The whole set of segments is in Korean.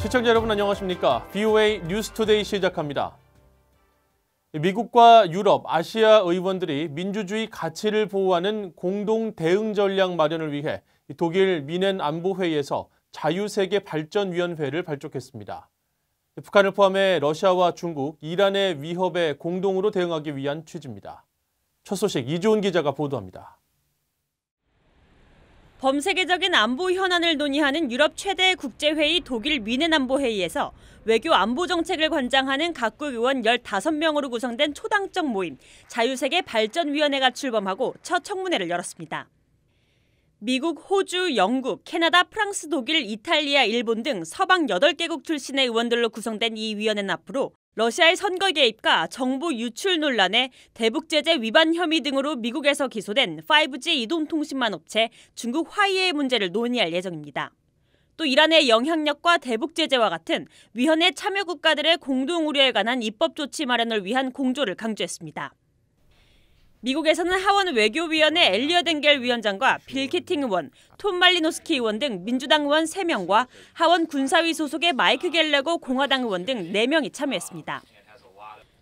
시청자 여러분 안녕하십니까? VOA 뉴스투데이 시작합니다. 미국과 유럽, 아시아 의원들이 민주주의 가치를 보호하는 공동 대응 전략 마련을 위해 독일 미넨 안보회의에서 자유세계 발전위원회를 발족했습니다. 북한을 포함해 러시아와 중국, 이란의 위협에 공동으로 대응하기 위한 취지입니다. 첫 소식 이주은 기자가 보도합니다. 범세계적인 안보 현안을 논의하는 유럽 최대 국제회의 독일 미넨 안보회의에서 외교 안보 정책을 관장하는 각국 의원 15명으로 구성된 초당적 모임 자유세계 발전위원회가 출범하고 첫 청문회를 열었습니다. 미국, 호주, 영국, 캐나다, 프랑스, 독일, 이탈리아, 일본 등 서방 8개국 출신의 의원들로 구성된 이 위원회는 앞으로 러시아의 선거 개입과 정보 유출 논란에 대북 제재 위반 혐의 등으로 미국에서 기소된 5G 이동통신망 업체 중국 화이의 문제를 논의할 예정입니다. 또 이란의 영향력과 대북 제재와 같은 위원회 참여 국가들의 공동 우려에 관한 입법 조치 마련을 위한 공조를 강조했습니다. 미국에서는 하원 외교위원회 엘리엇 엥겔 위원장과 빌 키팅 의원, 톰 말리노스키 의원 등 민주당 의원 3명과 하원 군사위 소속의 마이크 갤러거 공화당 의원 등 4명이 참여했습니다.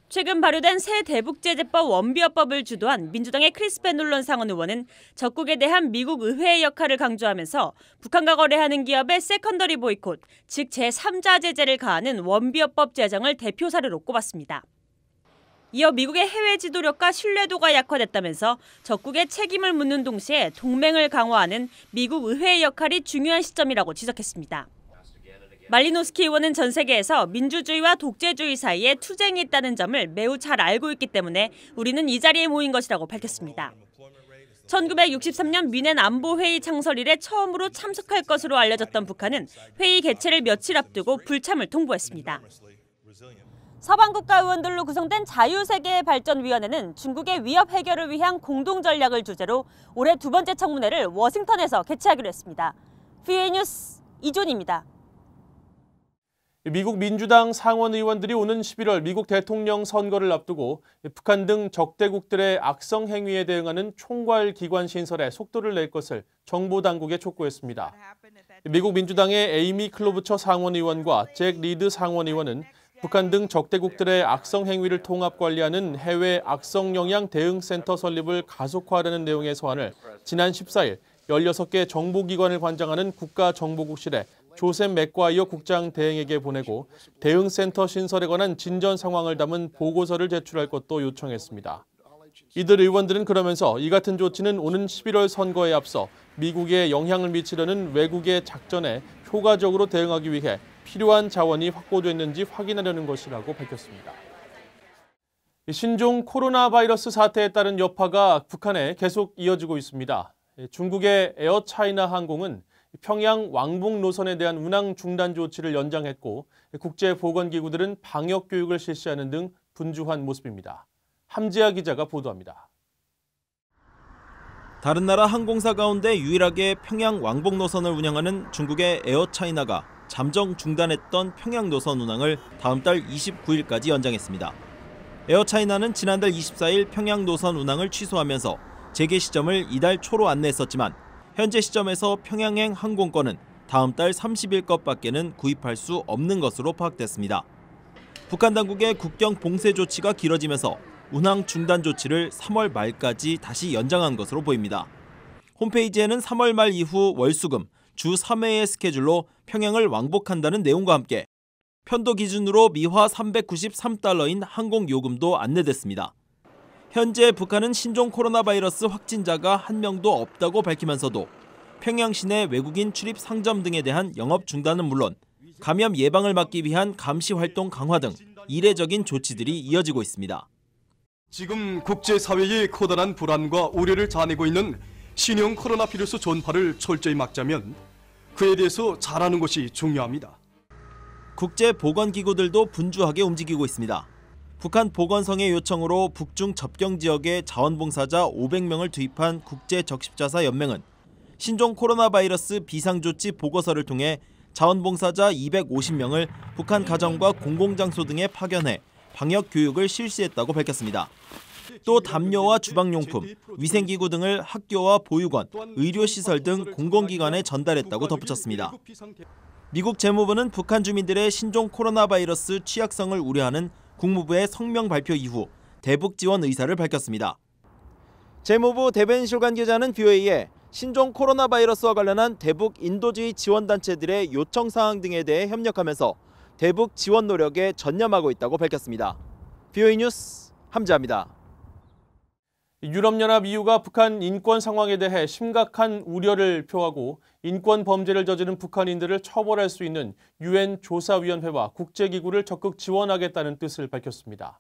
최근 발효된 새 대북제재법 원비어법을 주도한 민주당의 크리스 펜놀런 상원 의원은 적국에 대한 미국 의회의 역할을 강조하면서 북한과 거래하는 기업의 세컨더리 보이콧, 즉 제3자 제재를 가하는 원비어법 제정을 대표 사례로 꼽았습니다. 이어 미국의 해외 지도력과 신뢰도가 약화됐다면서 적국의 책임을 묻는 동시에 동맹을 강화하는 미국 의회의 역할이 중요한 시점이라고 지적했습니다. 말리노스키 의원은 전 세계에서 민주주의와 독재주의 사이에 투쟁이 있다는 점을 매우 잘 알고 있기 때문에 우리는 이 자리에 모인 것이라고 밝혔습니다. 1963년 미넨 안보회의 창설 이래 처음으로 참석할 것으로 알려졌던 북한은 회의 개최를 며칠 앞두고 불참을 통보했습니다. 서방 국가 의원들로 구성된 자유세계발전위원회는 중국의 위협 해결을 위한 공동 전략을 주제로 올해 2번째 청문회를 워싱턴에서 개최하기로 했습니다. VOA 뉴스 이준입니다. 미국 민주당 상원 의원들이 오는 11월 미국 대통령 선거를 앞두고 북한 등 적대국들의 악성 행위에 대응하는 총괄 기관 신설에 속도를 낼 것을 정보 당국에 촉구했습니다. 미국 민주당의 에이미 클로부처 상원 의원과 잭 리드 상원 의원은 북한 등 적대국들의 악성 행위를 통합 관리하는 해외 악성 영향 대응센터 설립을 가속화하려는 내용의 서한을 지난 14일 16개 정보기관을 관장하는 국가정보국실에 조셉 맥과이어 국장 대행에게 보내고 대응센터 신설에 관한 진전 상황을 담은 보고서를 제출할 것도 요청했습니다. 이들 의원들은 그러면서 이 같은 조치는 오는 11월 선거에 앞서 미국에 영향을 미치려는 외국의 작전에 효과적으로 대응하기 위해 필요한 자원이 확보됐는지 확인하려는 것이라고 밝혔습니다. 신종 코로나 바이러스 사태에 따른 여파가 북한에 계속 이어지고 있습니다. 중국의 에어차이나 항공은 평양 왕복 노선에 대한 운항 중단 조치를 연장했고 국제보건기구들은 방역 교육을 실시하는 등 분주한 모습입니다. 함지아 기자가 보도합니다. 다른 나라 항공사 가운데 유일하게 평양 왕복 노선을 운영하는 중국의 에어차이나가 잠정 중단했던 평양 노선 운항을 다음 달 29일까지 연장했습니다. 에어차이나는 지난달 24일 평양 노선 운항을 취소하면서 재개 시점을 이달 초로 안내했었지만 현재 시점에서 평양행 항공권은 다음 달 30일 것밖에는 구입할 수 없는 것으로 파악됐습니다. 북한 당국의 국경 봉쇄 조치가 길어지면서 운항 중단 조치를 3월 말까지 다시 연장한 것으로 보입니다. 홈페이지에는 3월 말 이후 월수금 주 3회의 스케줄로 평양을 왕복한다는 내용과 함께 편도 기준으로 미화 393달러인 항공 요금도 안내됐습니다. 현재 북한은 신종 코로나 바이러스 확진자가 한 명도 없다고 밝히면서도 평양 시내 외국인 출입 상점 등에 대한 영업 중단은 물론 감염 예방을 막기 위한 감시 활동 강화 등 이례적인 조치들이 이어지고 있습니다. 지금 국제사회의 커다란 불안과 우려를 자아내고 있는 신형 코로나 바이러스 전파를 철저히 막자면 그에 대해서 잘하는 것이 중요합니다. 국제보건기구들도 분주하게 움직이고 있습니다. 북한 보건성의 요청으로 북중 접경 지역에 자원봉사자 500명을 투입한 국제적십자사 연맹은 신종 코로나 바이러스 비상조치 보고서를 통해 자원봉사자 250명을 북한 가정과 공공장소 등에 파견해 방역 교육을 실시했다고 밝혔습니다. 또 담요와 주방용품, 위생기구 등을 학교와 보육원, 의료시설 등 공공기관에 전달했다고 덧붙였습니다. 미국 재무부는 북한 주민들의 신종 코로나 바이러스 취약성을 우려하는 국무부의 성명 발표 이후 대북 지원 의사를 밝혔습니다. 재무부 대변인실 관계자는 BOA에 신종 코로나 바이러스와 관련한 대북 인도주의 지원단체들의 요청 사항 등에 대해 협력하면서 대북 지원 노력에 전념하고 있다고 밝혔습니다. BOA 뉴스 함지아입니다. 유럽연합 EU가 북한 인권 상황에 대해 심각한 우려를 표하고 인권 범죄를 저지른 북한인들을 처벌할 수 있는 UN 조사위원회와 국제기구를 적극 지원하겠다는 뜻을 밝혔습니다.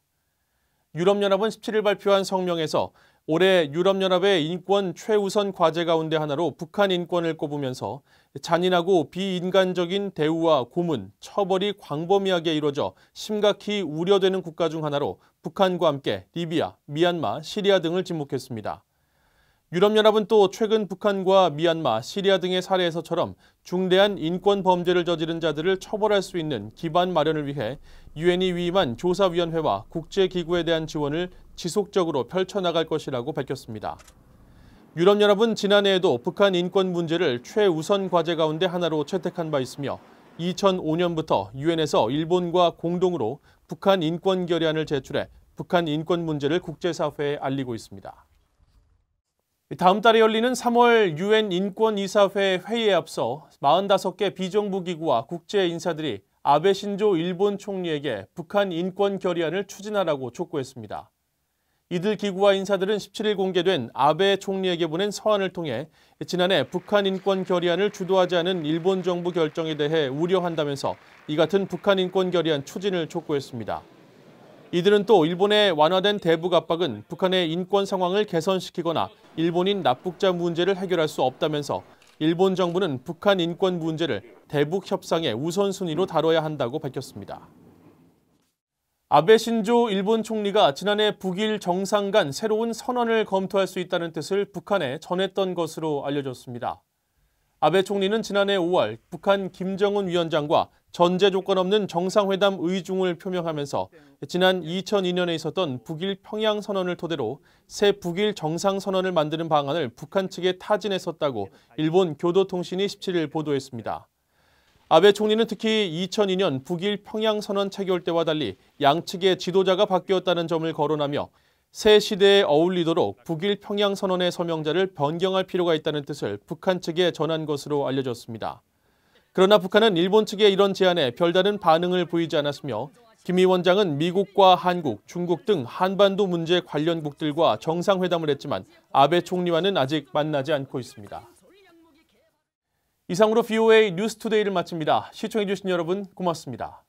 유럽연합은 17일 발표한 성명에서 올해 유럽연합의 인권 최우선 과제 가운데 하나로 북한 인권을 꼽으면서 잔인하고 비인간적인 대우와 고문, 처벌이 광범위하게 이루어져 심각히 우려되는 국가 중 하나로 북한과 함께 리비아, 미얀마, 시리아 등을 지목했습니다. 유럽연합은 또 최근 북한과 미얀마, 시리아 등의 사례에서처럼 중대한 인권 범죄를 저지른 자들을 처벌할 수 있는 기반 마련을 위해 유엔이 위임한 조사위원회와 국제기구에 대한 지원을 지속적으로 펼쳐나갈 것이라고 밝혔습니다. 유럽연합은 지난해에도 북한 인권 문제를 최우선 과제 가운데 하나로 채택한 바 있으며 2005년부터 유엔에서 일본과 공동으로 북한 인권 결의안을 제출해 북한 인권 문제를 국제사회에 알리고 있습니다. 다음 달에 열리는 3월 유엔 인권이사회 회의에 앞서 45개 비정부 기구와 국제 인사들이 아베 신조 일본 총리에게 북한 인권 결의안을 추진하라고 촉구했습니다. 이들 기구와 인사들은 17일 공개된 아베 총리에게 보낸 서한을 통해 지난해 북한 인권 결의안을 주도하지 않은 일본 정부 결정에 대해 우려한다면서 이 같은 북한 인권 결의안 추진을 촉구했습니다. 이들은 또 일본의 완화된 대북 압박은 북한의 인권 상황을 개선시키거나 일본인 납북자 문제를 해결할 수 없다면서 일본 정부는 북한 인권 문제를 대북 협상의 우선순위로 다뤄야 한다고 밝혔습니다. 아베 신조 일본 총리가 지난해 북일 정상 간 새로운 선언을 검토할 수 있다는 뜻을 북한에 전했던 것으로 알려졌습니다. 아베 총리는 지난해 5월 북한 김정은 위원장과 전제 조건 없는 정상회담 의중을 표명하면서 지난 2002년에 있었던 북일 평양 선언을 토대로 새 북일 정상 선언을 만드는 방안을 북한 측에 타진했었다고 일본 교도통신이 17일 보도했습니다. 아베 총리는 특히 2002년 북일 평양 선언 체결 때와 달리 양측의 지도자가 바뀌었다는 점을 거론하며 새 시대에 어울리도록 북일 평양 선언의 서명자를 변경할 필요가 있다는 뜻을 북한 측에 전한 것으로 알려졌습니다. 그러나 북한은 일본 측의 이런 제안에 별다른 반응을 보이지 않았으며 김 위원장은 미국과 한국, 중국 등 한반도 문제 관련국들과 정상회담을 했지만 아베 총리와는 아직 만나지 않고 있습니다. 이상으로 BOA 뉴스투데이를 마칩니다. 시청해주신 여러분 고맙습니다.